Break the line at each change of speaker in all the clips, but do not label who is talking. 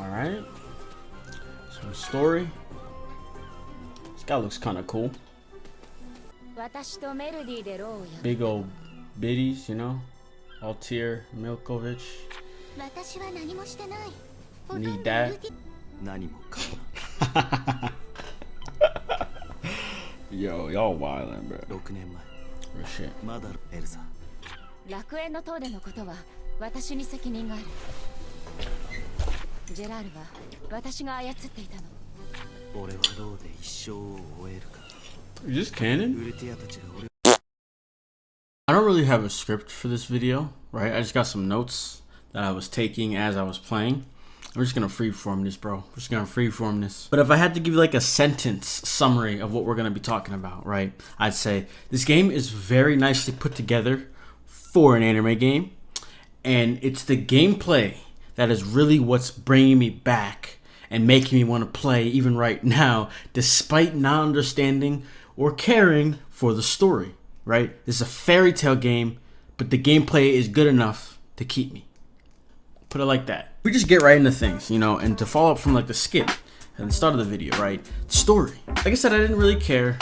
Alright. So story. This guy looks kind of cool. Big old biddies, you know. Altair Milkovich. Need that. Yo, y'all wildin', bro. Real shit.
楽園の塔でのことは私に責任がある。ジェラールは私が操っていたの。
俺はローで一生を終えるか。
Is this canon? I don't really have a script for this video, right? I just got some notes that I was taking as I was playing. We're just gonna freeform this, bro. We're just gonna freeform this. But if I had to give you like a sentence summary of what we're gonna be talking about, right? I'd say this game is very nicely put together for an anime game, and it's the gameplay that is really what's bringing me back and making me want to play even right now, despite not understanding or caring for the story, right? This is a fairy tale game, but the gameplay is good enough to keep me. Put it like that. We just get right into things, you know, and to follow up from like the skip at the start of the video, right? The story. Like I said, I didn't really care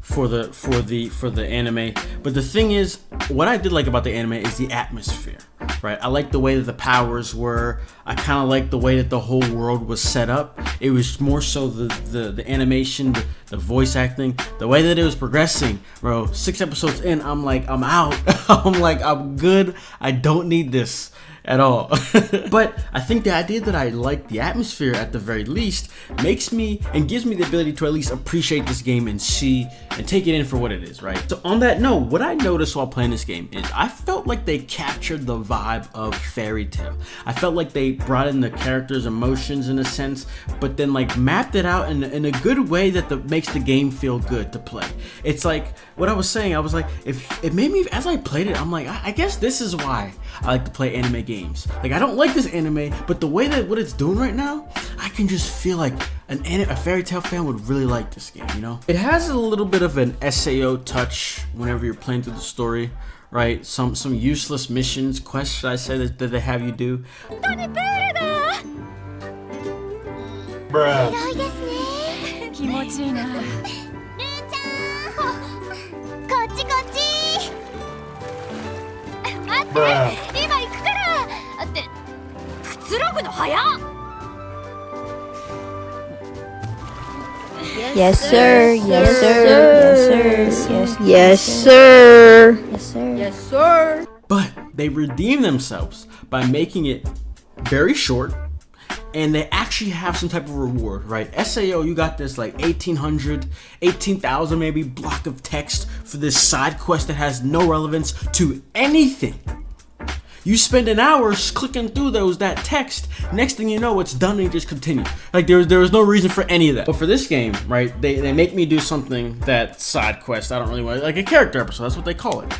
for the anime, but the thing is, what I did like about the anime is the atmosphere, right? I like the way that the powers were. I kind of like the way that the whole world was set up. It was more so the animation, the voice acting, the way that it was progressing, bro. 6 episodes in, I'm like, I'm out. I'm like, I'm good. I don't need this at all. But I think the idea that I like the atmosphere at the very least makes me and gives me the ability to at least appreciate this game and see and take it in for what it is, right? So on that note, what I noticed while playing this game is I felt like they captured the vibe of fairy tale. I felt like they brought in the characters' emotions in a sense, but then like mapped it out in a good way that makes the game feel good to play. It's like what I was saying, I was like, if it made me, as I played it, I'm like, I guess this is why I like to play anime games. Like, I don't like this anime, but the way that what it's doing right now, I can just feel like a fairy tale fan would really like this game, you know? It has a little bit of an SAO touch whenever you're playing through the story, right? Some useless missions, quests, should I say, that they have you do. Bruh. Bruh.
Yes sir, yes sir, yes sir, yes sir, yes sir, yes sir.
But they redeem themselves by making it very short, and they actually have some type of reward, right? SAO, you got this like 18,000 maybe block of text for this side quest that has no relevance to anything. You spend an hour clicking through that text. Next thing you know, it's done and you just continue. Like there was no reason for any of that. But for this game, right, they make me do something that side quest I don't really want, like a character episode. That's what they call it.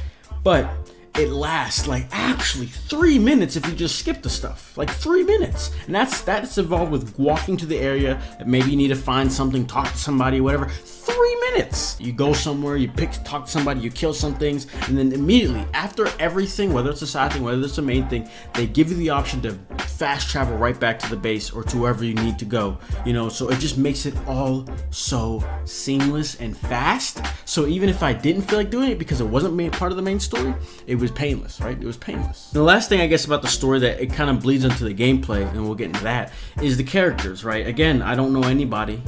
But it lasts like actually 3 minutes if you just skip the stuff. Like 3 minutes, and that's involved with walking to the area that maybe you need to find something, talk to somebody, whatever. 3 minutes. You go somewhere, you talk to somebody, you kill some things, and then immediately after everything, whether it's a side thing, whether it's a main thing, they give you the option to fast travel right back to the base or to wherever you need to go. You know, so it just makes it all so seamless and fast. So even if I didn't feel like doing it because it wasn't part of the main story, it was painless, right? It was painless. The last thing I guess about the story that it kind of bleeds into the gameplay, and we'll get into that, is the characters, right? Again, I don't know anybody,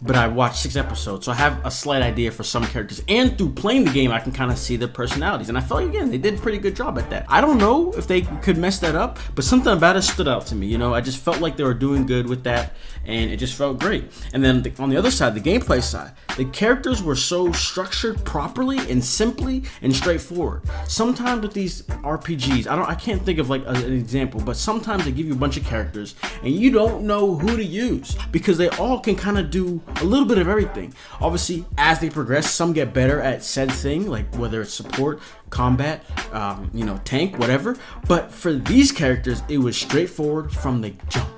but I watched 6 episodes, so I have a slight idea for some characters, and through playing the game I can kind of see their personalities, and I felt like, again, they did a pretty good job at that. I don't know if they could mess that up, but something about it stood out to me, you know? I just felt like they were doing good with that, and it just felt great. And then on the other side, the gameplay side, the characters were so structured properly and simply and straightforward. Sometimes with these RPGs, I can't think of like an example, but sometimes they give you a bunch of characters and you don't know who to use because they all can kind of do a little bit of everything. Obviously, as they progress, some get better at said thing, like whether it's support, combat, you know, tank, whatever. But for these characters, it was straightforward from the jump.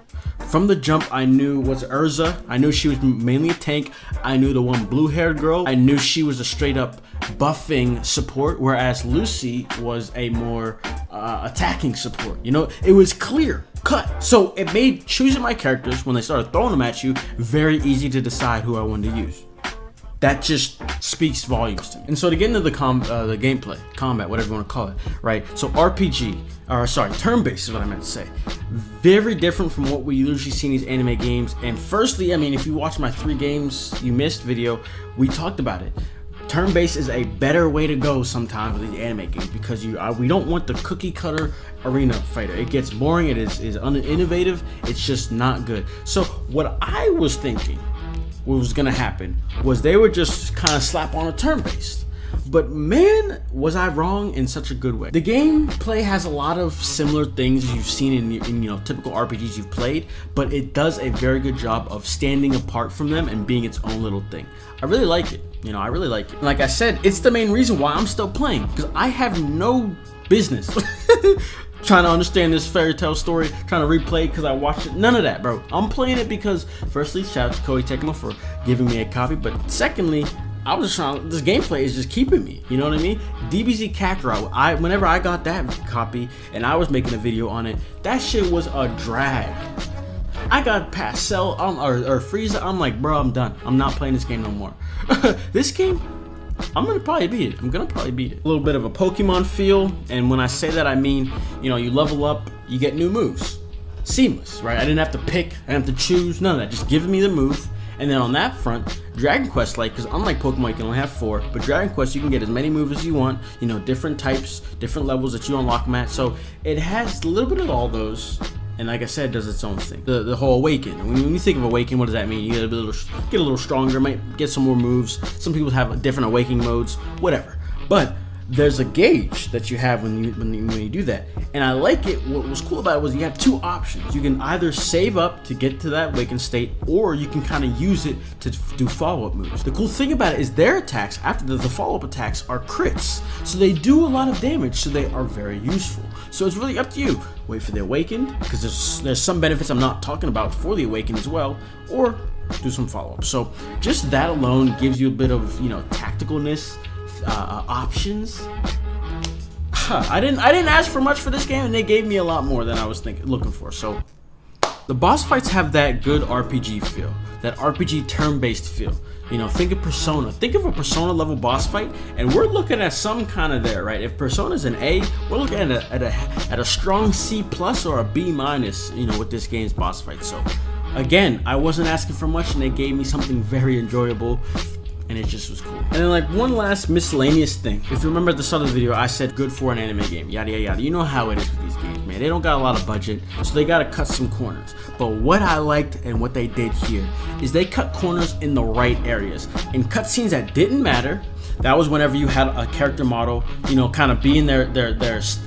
From the jump, I knew was Urza. I knew she was mainly a tank. I knew the one blue-haired girl. I knew she was a straight-up buffing support, whereas Lucy was a more attacking support. You know, it was clear cut. So it made choosing my characters when they started throwing them at you very easy to decide who I wanted to use. That just speaks volumes to me. And so to get into the gameplay, combat, whatever you want to call it, right? So turn-based is what I meant to say. Very different from what we usually see in these anime games. And firstly, I mean, if you watch my 3 games you missed video, we talked about it. Turn-based is a better way to go sometimes with these anime games because we don't want the cookie-cutter arena fighter. It gets boring, it is uninnovative, it's just not good. So what I was thinking what was gonna happen was they would just kind of slap on a turn-based. But man, was I wrong in such a good way. The gameplay has a lot of similar things you've seen in you know, typical RPGs you've played, but it does a very good job of standing apart from them and being its own little thing. I really like it. You know, I really like it. Like I said, it's the main reason why I'm still playing, because I have no business trying to understand this fairy tale story, trying to replay because I watched it. None of that, bro. I'm playing it because, firstly, shout out to Koei Tecmo for giving me a copy, but secondly, I was just trying. This gameplay is just keeping me. You know what I mean? DBZ Kakarot. Whenever I got that copy and I was making a video on it, that shit was a drag. I got past Cell or Frieza. I'm like, bro, I'm done. I'm not playing this game no more. This game, I'm gonna probably beat it. A little bit of a Pokemon feel, and when I say that, I mean, you know, you level up, you get new moves. Seamless, right? I didn't have to pick, I didn't have to choose, none of that. Just give me the move. And then on that front, Dragon Quest, like, because unlike Pokemon, you can only have 4, but Dragon Quest, you can get as many moves as you want, you know, different types, different levels that you unlock them at. So it has a little bit of all those, and like I said, does its own thing. The whole Awaken. When you think of Awaken, what does that mean? You get a little stronger, might get some more moves. Some people have different awakening modes, whatever. But there's a gauge that you have when you do that, and I like it. What was cool about it was you have 2 options. You can either save up to get to that awakened state, or you can kind of use it to do follow-up moves. The cool thing about it is their attacks after the follow-up attacks are crits, so they do a lot of damage, so they are very useful. So it's really up to you. Wait for the awakened, because there's some benefits I'm not talking about for the awakened as well, or do some follow-up. So just that alone gives you a bit of, you know, tacticalness. Options. I didn't ask for much for this game, and they gave me a lot more than I was looking for. So the boss fights have that good RPG feel, that RPG turn-based feel. You know, think of Persona. Think of a Persona level boss fight, and we're looking at some kind of there, right? If Persona's an A, we're looking at a strong C+ or a B-, you know, with this game's boss fight. So again, I wasn't asking for much, and they gave me something very enjoyable. And it just was cool. And then, like, one last miscellaneous thing. If you remember at the start of the video, I said good for an anime game, yada yada yada. You know how it is with these games, man. They don't got a lot of budget, so they gotta cut some corners. But what I liked and what they did here is they cut corners in the right areas. In cutscenes that didn't matter, that was whenever you had a character model, you know, kind of be in their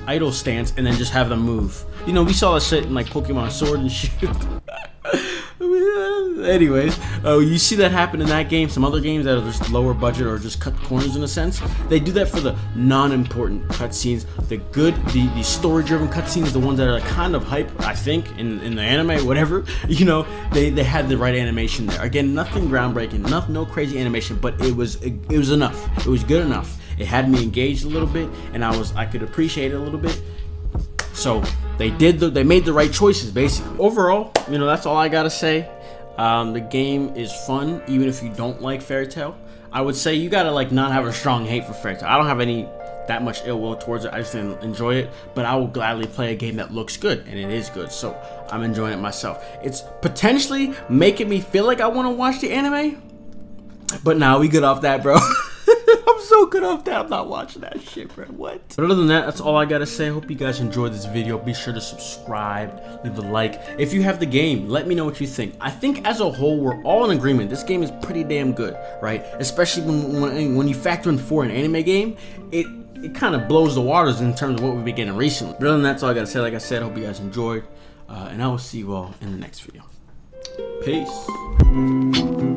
idle stance and then just have them move. You know, we saw that shit in like Pokemon Sword and Shield. Anyways, you see that happen in that game. Some other games that are just lower budget or just cut corners in a sense, they do that for the non-important cutscenes. The story-driven cutscenes, the ones that are kind of hype, I think, in the anime, whatever. You know, they had the right animation there. Again, nothing groundbreaking, no crazy animation, but it was enough. It was good enough. It had me engaged a little bit, and I could appreciate it a little bit. So they made the right choices, basically. Overall, you know, that's all I gotta say. The game is fun, even if you don't like Fairy Tail. I would say you gotta like not have a strong hate for Fairy Tail. I don't have that much ill will towards it. I just enjoy it, but I will gladly play a game that looks good, and it is good. So I'm enjoying it myself. It's potentially making me feel like I want to watch the anime, but now we good off that, bro. I'm so good off that. I'm not watching that shit, bro. What? But other than that, that's all I gotta say. I hope you guys enjoyed this video. Be sure to subscribe, leave a like. If you have the game, let me know what you think. I think as a whole, we're all in agreement. This game is pretty damn good, right? Especially when you factor in for an anime game, it kind of blows the waters in terms of what we've been getting recently. But other than that, that's all I gotta say. Like I said, I hope you guys enjoyed, and I will see you all in the next video. Peace.